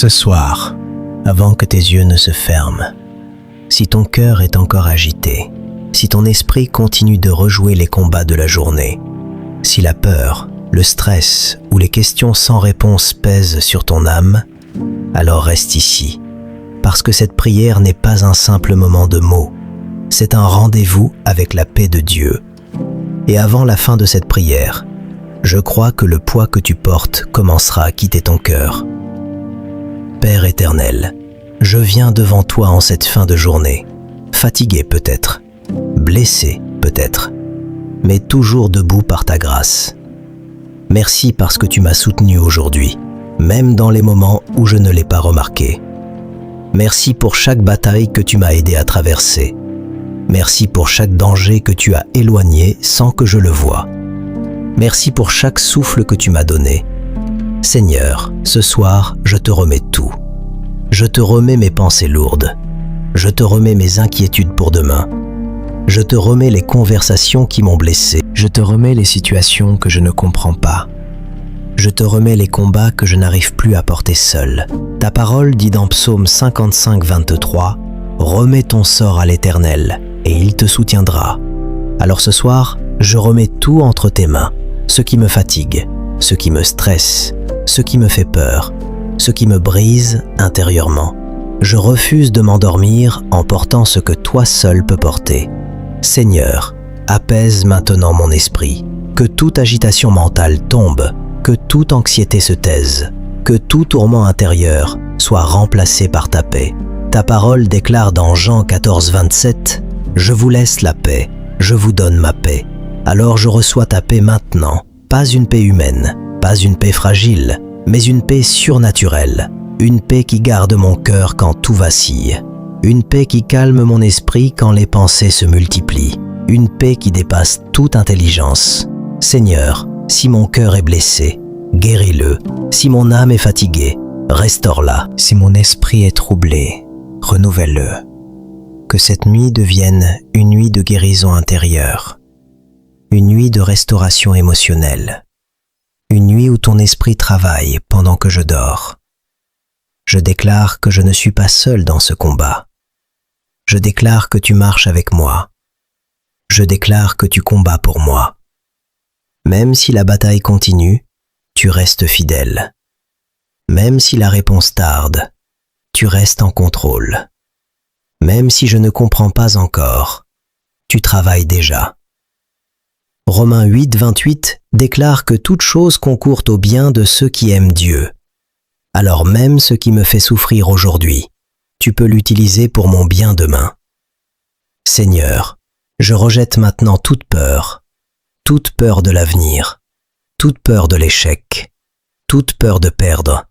Ce soir, avant que tes yeux ne se ferment, si ton cœur est encore agité, si ton esprit continue de rejouer les combats de la journée, si la peur, le stress ou les questions sans réponse pèsent sur ton âme, alors reste ici, parce que cette prière n'est pas un simple moment de mots, c'est un rendez-vous avec la paix de Dieu. Et avant la fin de cette prière, je crois que le poids que tu portes commencera à quitter ton cœur. Père éternel, je viens devant toi en cette fin de journée, fatigué peut-être, blessé peut-être, mais toujours debout par ta grâce. Merci parce que tu m'as soutenu aujourd'hui, même dans les moments où je ne l'ai pas remarqué. Merci pour chaque bataille que tu m'as aidé à traverser. Merci pour chaque danger que tu as éloigné sans que je le voie. Merci pour chaque souffle que tu m'as donné. Seigneur, ce soir, je te remets tout. Je te remets mes pensées lourdes. Je te remets mes inquiétudes pour demain. Je te remets les conversations qui m'ont blessé. Je te remets les situations que je ne comprends pas. Je te remets les combats que je n'arrive plus à porter seul. Ta parole dit dans Psaume 55, 23, « Remets ton sort à l'Éternel, et il te soutiendra. » Alors ce soir, je remets tout entre tes mains, ce qui me fatigue, ce qui me stresse, ce qui me fait peur, ce qui me brise intérieurement. Je refuse de m'endormir en portant ce que toi seul peux porter. Seigneur, apaise maintenant mon esprit, que toute agitation mentale tombe, que toute anxiété se taise, que tout tourment intérieur soit remplacé par ta paix. Ta parole déclare dans Jean 14, 27, « Je vous laisse la paix, je vous donne ma paix. » Alors je reçois ta paix maintenant, pas une paix humaine, pas une paix fragile, mais une paix surnaturelle, une paix qui garde mon cœur quand tout vacille, une paix qui calme mon esprit quand les pensées se multiplient, une paix qui dépasse toute intelligence. Seigneur, si mon cœur est blessé, guéris-le. Si mon âme est fatiguée, restaure-la. Si mon esprit est troublé, renouvelle-le. Que cette nuit devienne une nuit de guérison intérieure, une nuit de restauration émotionnelle, une nuit où ton esprit travaille pendant que je dors. Je déclare que je ne suis pas seul dans ce combat. Je déclare que tu marches avec moi. Je déclare que tu combats pour moi. Même si la bataille continue, tu restes fidèle. Même si la réponse tarde, tu restes en contrôle. Même si je ne comprends pas encore, tu travailles déjà. Romains 8, 28 déclare que toute chose concourt au bien de ceux qui aiment Dieu. Alors même ce qui me fait souffrir aujourd'hui, tu peux l'utiliser pour mon bien demain. Seigneur, je rejette maintenant toute peur de l'avenir, toute peur de l'échec, toute peur de perdre,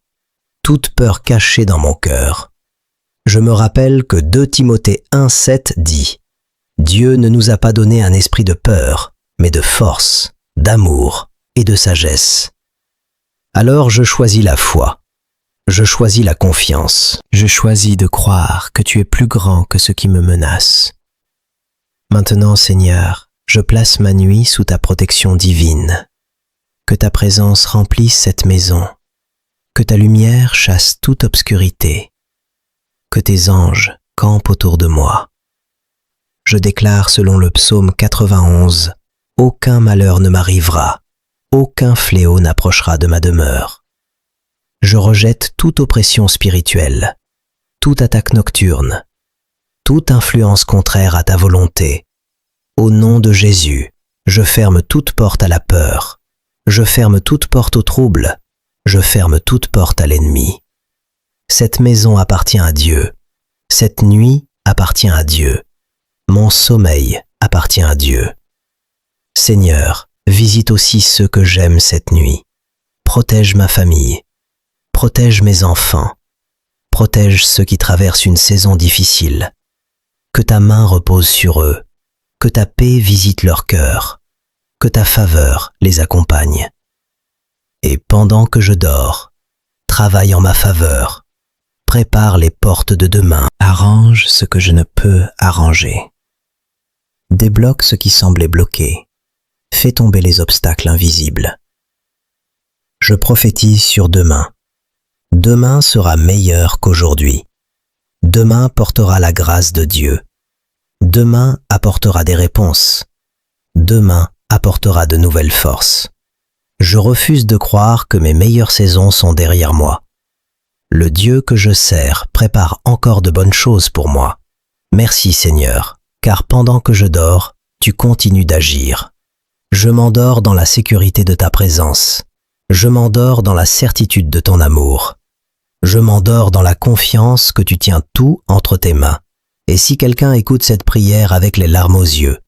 toute peur cachée dans mon cœur. Je me rappelle que 2 Timothée 1, 7 dit « Dieu ne nous a pas donné un esprit de peur, mais de force, d'amour et de sagesse. » Alors je choisis la foi, je choisis la confiance, je choisis de croire que tu es plus grand que ce qui me menace. Maintenant, Seigneur, je place ma nuit sous ta protection divine. Que ta présence remplisse cette maison, que ta lumière chasse toute obscurité, que tes anges campent autour de moi. Je déclare selon le psaume 91, « Aucun malheur ne m'arrivera, aucun fléau n'approchera de ma demeure. » Je rejette toute oppression spirituelle, toute attaque nocturne, toute influence contraire à ta volonté. Au nom de Jésus, je ferme toute porte à la peur, je ferme toute porte au trouble, je ferme toute porte à l'ennemi. Cette maison appartient à Dieu, cette nuit appartient à Dieu, mon sommeil appartient à Dieu. Seigneur, visite aussi ceux que j'aime cette nuit. Protège ma famille, protège mes enfants, protège ceux qui traversent une saison difficile. Que ta main repose sur eux, que ta paix visite leur cœur, que ta faveur les accompagne. Et pendant que je dors, travaille en ma faveur, prépare les portes de demain, arrange ce que je ne peux arranger. Débloque ce qui semblait bloqué, fais tomber les obstacles invisibles. Je prophétise sur demain. Demain sera meilleur qu'aujourd'hui. Demain portera la grâce de Dieu. Demain apportera des réponses. Demain apportera de nouvelles forces. Je refuse de croire que mes meilleures saisons sont derrière moi. Le Dieu que je sers prépare encore de bonnes choses pour moi. Merci Seigneur, car pendant que je dors, tu continues d'agir. Je m'endors dans la sécurité de ta présence. Je m'endors dans la certitude de ton amour. Je m'endors dans la confiance que tu tiens tout entre tes mains. Et si quelqu'un écoute cette prière avec les larmes aux yeux,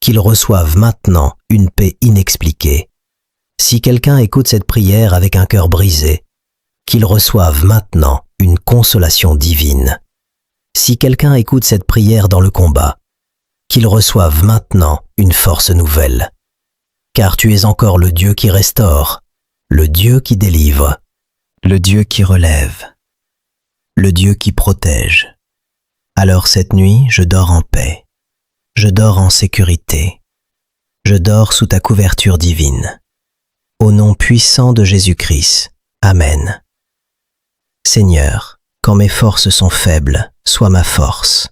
qu'il reçoive maintenant une paix inexpliquée. Si quelqu'un écoute cette prière avec un cœur brisé, qu'il reçoive maintenant une consolation divine. Si quelqu'un écoute cette prière dans le combat, qu'il reçoive maintenant une force nouvelle. Car tu es encore le Dieu qui restaure, le Dieu qui délivre, le Dieu qui relève, le Dieu qui protège. Alors cette nuit, je dors en paix, je dors en sécurité, je dors sous ta couverture divine. Au nom puissant de Jésus-Christ, Amen. Seigneur, quand mes forces sont faibles, sois ma force.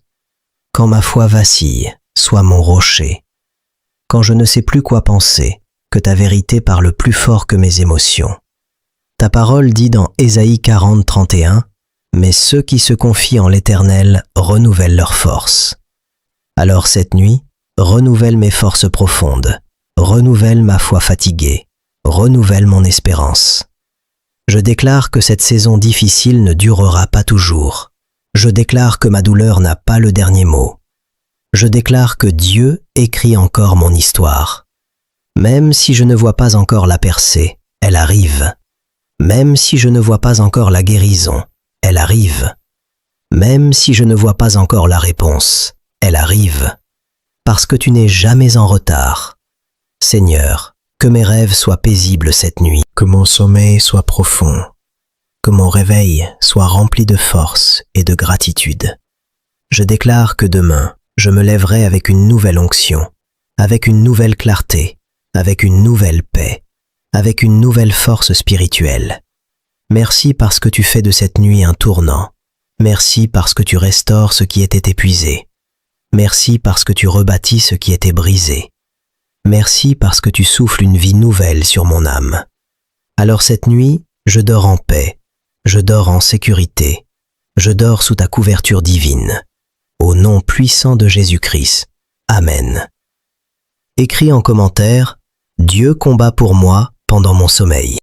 Quand ma foi vacille, sois mon rocher. Quand je ne sais plus quoi penser, que ta vérité parle plus fort que mes émotions. Ta parole dit dans Ésaïe 40, 31, « Mais ceux qui se confient en l'Éternel renouvellent leurs forces. » Alors cette nuit, renouvelle mes forces profondes, renouvelle ma foi fatiguée, renouvelle mon espérance. Je déclare que cette saison difficile ne durera pas toujours. Je déclare que ma douleur n'a pas le dernier mot. Je déclare que Dieu écrit encore mon histoire. Même si je ne vois pas encore la percée, elle arrive. Même si je ne vois pas encore la guérison, elle arrive. Même si je ne vois pas encore la réponse, elle arrive. Parce que tu n'es jamais en retard. Seigneur, que mes rêves soient paisibles cette nuit, que mon sommeil soit profond, que mon réveil soit rempli de force et de gratitude. Je déclare que demain, je me lèverai avec une nouvelle onction, avec une nouvelle clarté, avec une nouvelle paix, avec une nouvelle force spirituelle. Merci parce que tu fais de cette nuit un tournant. Merci parce que tu restaures ce qui était épuisé. Merci parce que tu rebâtis ce qui était brisé. Merci parce que tu souffles une vie nouvelle sur mon âme. Alors cette nuit, je dors en paix, je dors en sécurité, je dors sous ta couverture divine. Au nom puissant de Jésus-Christ. Amen. Écris en commentaire « Dieu combat pour moi pendant mon sommeil ».